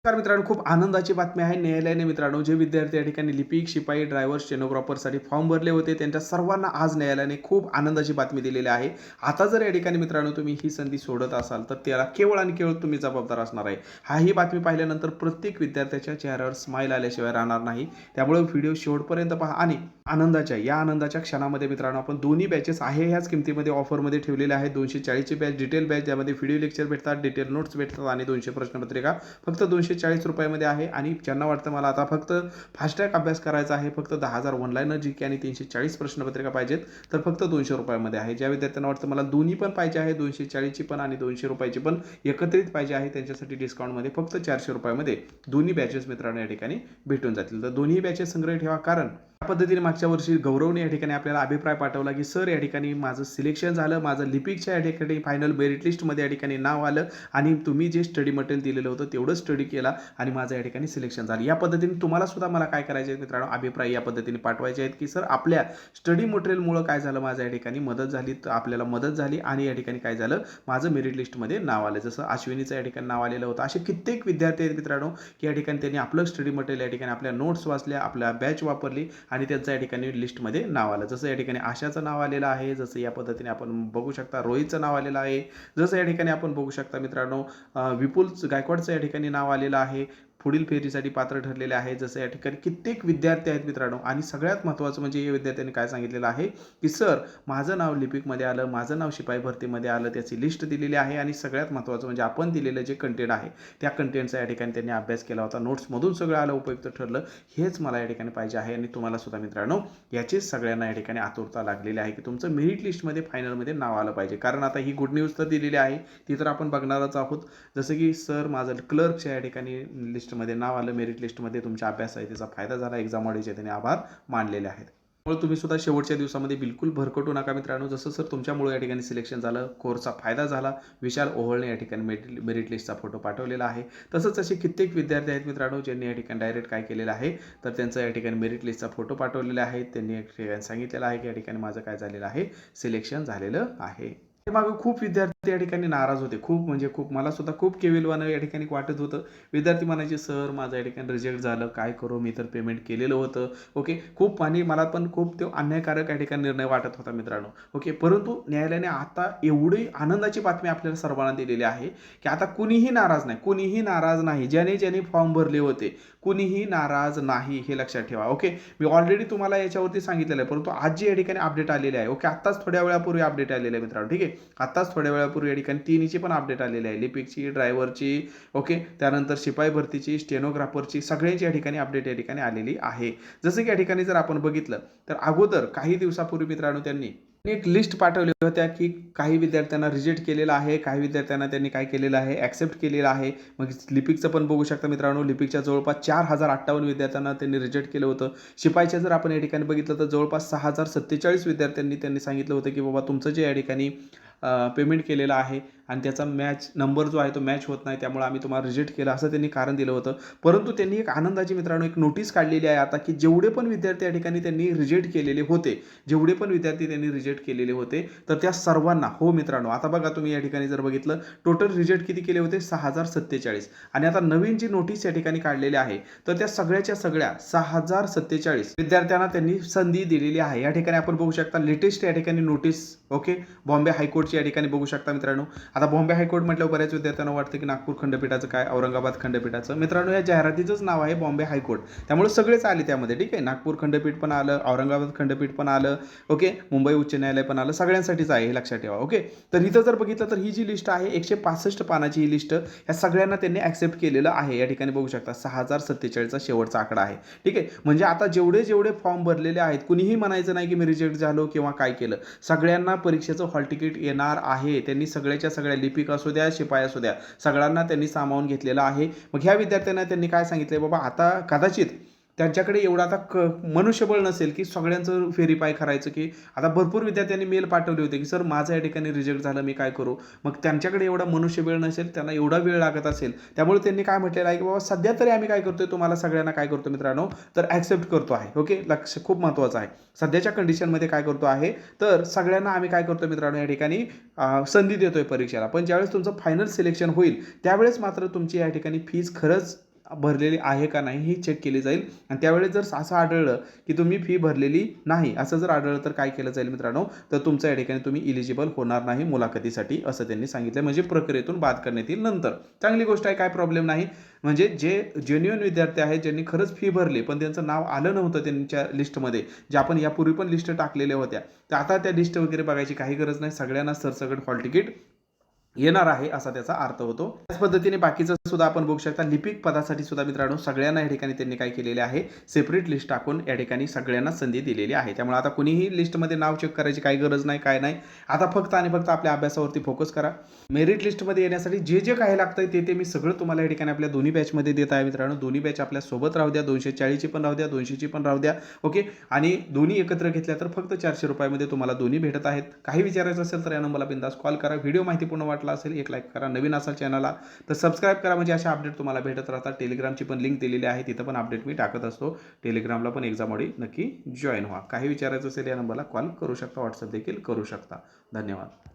तर मित्रांनो, खूप आनंदाची बातमी आहे. न्यायालयाने मित्रांनो, जे विद्यार्थी या ठिकाणी लिपिक, शिपाई, ड्रायव्हर, स्टेनोग्राफरसाठी फॉर्म भरले होते, त्यांच्या सर्वांना आज न्यायालयाने खूप आनंदाची बातमी दिलेली आहे. आता जर या ठिकाणी मित्रांनो तुम्ही ही संधी सोडत असाल, तर त्याला केवळ आणि केवळ तुम्ही जबाबदार असणार आहे. ही बातमी पाहिल्यानंतर प्रत्येक विद्यार्थ्याच्या चेहऱ्यावर स्माईल आल्याशिवाय राहणार नाही. त्यामुळे व्हिडिओ शेवटपर्यंत पहा आणि या आनंदाच्या क्षणामध्ये मित्रांनो, आपण दोन्ही बॅचेस आहे ह्याच किमतीमध्ये ऑफरमध्ये ठेवलेले आहेत. 240ची बॅच, डिटेल बॅच, ज्यामध्ये व्हिडिओ लेक्चर भेटतात, डिटेल नोट्स भेटतात आणि 200 प्रश्नपत्रिका फक्त 240 रुपयामध्ये आहे. आणि ज्यांना वाटतं मला आता फक्त फास्टॅग अभ्यास करायचा आहे, फक्त 10,000 ऑनलाईन जी के आणि 340 प्रश्नपत्रिका पाहिजेत, तर फक्त 200 रुपयामध्ये आहे. ज्या विद्यार्थ्यांना वाटतं मला दोन्ही पण पाहिजे आहे, 240ची पण आणि 200 रुपयाची पण एकत्रित पाहिजे आहे, त्यांच्यासाठी डिस्काउंटमध्ये फक्त 400 रुपयामध्ये दोन्ही बॅचेस मित्रांनो या ठिकाणी भेटून जातील. तर दोन्ही बॅचेस संग्रह ठेवा, कारण या पद्धतीने मागच्या वर्षी गौरवने या ठिकाणी आपल्याला अभिप्राय पाठवला की सर, या ठिकाणी माझं सिलेक्शन झालं, माझं लिपिकच्या या ठिकाणी फायनल मेरिट लिस्टमध्ये या ठिकाणी नाव आलं आणि तुम्ही जे स्टडी मटेरियल दिलेलं होतं तेवढं स्टडी केला आणि माझं या ठिकाणी सिलेक्शन झालं. या पद्धतीने तुम्हाला सुद्धा मला काय करायचे आहेत मित्रांनो, अभिप्राय या पद्धतीने पाठवायचे आहेत की सर, आपल्या स्टडी मटेरियलमुळे काय झालं, माझ्या या ठिकाणी मदत झाली, तर आपल्याला मदत झाली आणि या ठिकाणी काय झालं, माझं मेरिट लिस्टमध्ये नाव आलं. जसं अश्विनीचं या ठिकाणी नाव आलेलं होतं. असे कित्येक विद्यार्थी आहेत मित्रांनो की या ठिकाणी त्यांनी आपलं स्टडी मटेरियल या ठिकाणी आपल्या नोट्स वाचल्या, आपल्या बॅच वापरली आणि त्यांचं या ठिकाणी लिस्टमध्ये नाव आलं. जसं या ठिकाणी आशाचं नाव आलेलं आहे, जसं या पद्धतीने आपण बघू शकता रोहितचं नाव आलेलं आहे, जसं या ठिकाणी आपण बघू शकता मित्रांनो विपुल गायकवाडचं या ठिकाणी नाव आलेलं आहे, पुढील फेरीसाठी पात्र ठरलेले आहे. जसं या ठिकाणी कित्येक विद्यार्थी आहेत मित्रांनो. आणि सगळ्यात महत्त्वाचं म्हणजे या विद्यार्थ्यांनी काय सांगितलेलं आहे की सर, माझं नाव लिपिकमध्ये आलं, माझं नाव शिपाई भरतीमध्ये आलं, त्याची लिस्ट दिलेली आहे आणि सगळ्यात महत्त्वाचं म्हणजे आपण दिलेलं जे कंटेंट आहे त्या कंटेंटचा या ठिकाणी त्यांनी अभ्यास केला होता, नोट्समधून सगळं आलं, उपयुक्त ठरलं. हेच मला या ठिकाणी पाहिजे आहे. आणि तुम्हाला सुद्धा मित्रांनो याचीच सगळ्यांना या ठिकाणी आतुरता लागलेली आहे की तुमचं मेरिट लिस्टमध्ये फायनलमध्ये नाव आलं पाहिजे. कारण आता ही गुड न्यूज तर दिलेली आहे, ती तर आपण बघणारच आहोत. जसं की सर, माझं क्लर्कच्या या ठिकाणी लिस्टमध्ये नाव आलं, मेरिट लिस्टमध्ये, तुमच्या अभ्यासाचा फायदा झाला, एक्झाम ऑडिओचे त्यांनी आभार मानलेले आहेत. त्यामुळे तुम्ही सुद्धा शेवटच्या दिवसामध्ये बिलकुल भरकटू नका मित्रांनो. जसं सर तुमच्यामुळे या ठिकाणी सिलेक्शन झालं, कोर्सचा फायदा झाला, विशाल ओहळने या ठिकाणी मेरिट लिस्टचा फोटो पाठवलेला आहे. तसंच असे कित्येक विद्यार्थी आहेत मित्रांनो ज्यांनी या ठिकाणी डायरेक्ट काय केलेलं आहे, तर त्यांचं या ठिकाणी मेरिट लिस्टचा फोटो पाठवलेला आहे. त्यांनी या ठिकाणी सांगितलेलं आहे की या ठिकाणी माझं काय झालेलं आहे, सिलेक्शन झालेलं आहे. मागं खूप विद्यार्थी या ठिकाणी नाराज होते, खूप म्हणजे खूप. मला सुद्धा खूप केविलवाणं या ठिकाणी वाटत होतं. विद्यार्थी म्हणायचे सर, माझं या ठिकाणी रिजेक्ट झालं, काय करू, मी तर पेमेंट केलेलं होतं. ओके, खूप. आणि मला पण खूप तो अन्यायकारक या ठिकाणी निर्णय वाटत होता मित्रांनो. ओके, परंतु न्यायालयाने आता एवढी आनंदाची बातमी आपल्याला सर्वांना दिलेली आहे की आता कुणीही नाराज नाही, कुणीही नाराज नाही. ज्याने फॉर्म भरले होते कुणीही नाराज नाही, हे लक्षात ठेवा. ओके, मी ऑलरेडी तुम्हाला याच्यावरती सांगितलेलं आहे, परंतु आज जी या ठिकाणी अपडेट आलेली आहे, ओके, आत्ताच थोड्या वेळापूर्वी अपडेट आलेलं आहे मित्रांनो. ठीक आहे, आत्ताच थोड्या वेळापूर्वी या ठिकाणी तिन्हीची पण अपडेट आलेली आहे, लिपिकची, ड्रायव्हरची, ओके, त्यानंतर शिपाई भरतीची, स्टेनोग्राफरची, सगळ्यांची या ठिकाणी अपडेट या ठिकाणी आलेली आहे. जसं की या ठिकाणी जर आपण बघितलं तर अगोदर काही दिवसापूर्वी मित्रांनो त्यांनी एक लिस्ट पाठवली होत्या की काही विद्यार्थ्यांना रिजेक्ट केलेलं आहे, काही विद्यार्थ्यांना त्यांनी काय केलेलं आहे, ॲक्सेप्ट केलेलं आहे. मग लिपिकचं पण बघू शकता मित्रांनो, लिपिकच्या जवळपास 4058 विद्यार्थ्यांना त्यांनी रिजेक्ट केलं होतं. शिपाईच्या जर आपण या ठिकाणी बघितलं तर जवळपास 6047 विद्यार्थ्यांनी त्यांनी सांगितलं होतं की बाबा तुमचं जे या ठिकाणी पेमेंट केलेलं आहे आणि त्याचा मॅच नंबर जो आहे तो मॅच होत नाही, त्यामुळे आम्ही तुम्हाला रिजेक्ट केलं, असं त्यांनी कारण दिलं होतं. परंतु त्यांनी एक आनंदाची मित्रांनो एक नोटीस काढलेली आहे आता की जेवढे पण विद्यार्थी या ठिकाणी त्यांनी रिजेक्ट केलेले होते, जेवढे पण विद्यार्थी त्यांनी रिजेक्ट केलेले होते, तर त्या सर्वांना, हो मित्रांनो, आता बघा तुम्ही या ठिकाणी जर बघितलं टोटल रिजेक्ट किती केले होते, 6047. आणि आता नवीन जी नोटीस या ठिकाणी काढलेली आहे तर त्या सगळ्या 6047 विद्यार्थ्यांना त्यांनी संधी दिलेली आहे. या ठिकाणी आपण बघू शकता लेटेस्ट या ठिकाणी नोटीस, ओके, बॉम्बे हायकोर्टची या ठिकाणी बघू शकता मित्रांनो. आता बॉम्बे हायकोर्ट म्हटल्यावर बऱ्याच विद्यार्थ्यांना वाटतं की नागपूर खंडपीठाचं काय, औरंगाबाद खंडपीठाचं. मित्रांनो, या जाहिरातीचंच नाव आहे बॉम्बे हायकोर्ट, त्यामुळे सगळेच आले त्यामध्ये. ठीक आहे, नागपूर खंडपीठ पण आलं, औरंगाबाद खंडपीठ पण आलं, ओके, मुंबई उच्च न्यायालय पण आलं, सगळ्यांसाठीच आहे, हे लक्षात ठेवा. ओके, तर इथं जर बघितलं तर ही जी लिस्ट आहे 165 पानाची ही लिस्ट, ह्या सगळ्यांना त्यांनी ॲक्सेप्ट केलेलं आहे. या ठिकाणी बघू शकता 6047चा शेवटचा आकडा आहे. ठीक आहे, म्हणजे आता जेवढे फॉर्म भरलेले आहेत कुणीही म्हणायचं नाही की मी रिजेक्ट झालो किंवा काय केलं. सगळ्यांना परीक्षेचं हॉल तिकीट येणार आहे. त्यांनी सगळ्या लिपिक असू द्या, शिपाई असू द्या, सगळ्यांना त्यांनी सामावून घेतलेलं आहे. मग ह्या विद्यार्थ्यांना त्यांनी काय सांगितलंय, बाबा आता कदाचित त्यांच्याकडे एवढं आता मनुष्यबळ नसेल की सगळ्यांचं व्हेरीफाय करायचं. की आता भरपूर विद्यार्थ्यांनी मेल पाठवले होते की सर माझं या ठिकाणी रिजेक्ट झालं, मी काय करू. मग त्यांच्याकडे एवढा मनुष्यबळ नसेल, त्यांना एवढा वेळ लागत असेल, त्यामुळे त्यांनी काय म्हटलेलं आहे की बाबा सध्या तरी आम्ही काय करतोय, तुम्हाला सगळ्यांना काय करतो मित्रांनो, तर ॲक्सेप्ट करतो आहे. ओके, लक्ष खूप महत्त्वाचं आहे. सध्याच्या कंडिशनमध्ये काय करतो आहे, तर सगळ्यांना आम्ही काय करतो मित्रांनो, या ठिकाणी संधी देतोय परीक्षेला. पण ज्यावेळेस तुमचं फायनल सिलेक्शन होईल त्यावेळेस मात्र तुमची या ठिकाणी फीज खरंच भरलेली आहे का नाही ही चेक केली जाईल आणि त्यावेळेस जर असं आढळलं की तुम्ही फी भरलेली नाही असं जर आढळलं तर काय केलं जाईल मित्रांनो, तर तुमच्या या ठिकाणी तुम्ही इलिजिबल होणार नाही मुलाखतीसाठी असं त्यांनी सांगितलं. म्हणजे प्रक्रियेतून बाद करण्यात येईल नंतर. चांगली गोष्ट आहे, काय प्रॉब्लेम नाही. म्हणजे जे जेन्युइन विद्यार्थी आहेत ज्यांनी खरंच फी भरली पण त्यांचं नाव आलं नव्हतं त्यांच्या लिस्टमध्ये, जे आपण यापूर्वी पण लिस्ट टाकलेल्या होत्या, तर आता त्या लिस्ट वगैरे बघायची काही गरज नाही. सगळ्यांना सरसकट हॉल तिकीट येणार आहे असा त्याचा अर्थ होतो. त्याच पद्धतीने बाकीचं सुद्धा आपण बघू शकता. लिपिक पदासाठी सुद्धा मित्रांनो सगळ्यांना या ठिकाणी त्यांनी काय केलेले आहे, सेपरेट लिस्ट टाकून या ठिकाणी सगळ्यांना संधी दिलेली आहे. त्यामुळे आता कुणीही लिस्टमध्ये नाव चेक करायची काही गरज नाही, काय नाही. आता फक्त आणि फक्त आपल्या अभ्यासावरती फोकस करा. मेरिट लिस्टमध्ये येण्यासाठी जे जे काही लागतं ते मी सगळं तुम्हाला या ठिकाणी आपल्या दोन्ही बॅचमध्ये देत आहे मित्रांनो. दोन्ही बॅच आपल्या सोबत राहू द्या. 240ची पण राहू द्या, 200ची पण राहू द्या. ओके. आणि दोन्ही एकत्र घेतल्या तर फक्त 400 रुपयामध्ये तुम्हाला दोन्ही भेटत आहेत. काही विचारायचं असेल तर या नंबरला बिंदास कॉल करा. व्हिडिओ माहितीपूर्ण वाटला असेल एक लाईक करा. नवीन असाल चॅनलला तर सबस्क्राईब करा, म्हणजे अशा अपडेट तुम्हाला भेटत राहतात. टेलिग्रामची पण लिंक दिलेली आहे, तिथं पण अपडेट मी टाकत असतो. टेलिग्रामला पण एक्झाममध्ये नक्की जॉईन व्हा. काही विचारायचं असेल या नंबरला कॉल करू शकता, व्हॉट्सअप देखील करू शकता. धन्यवाद.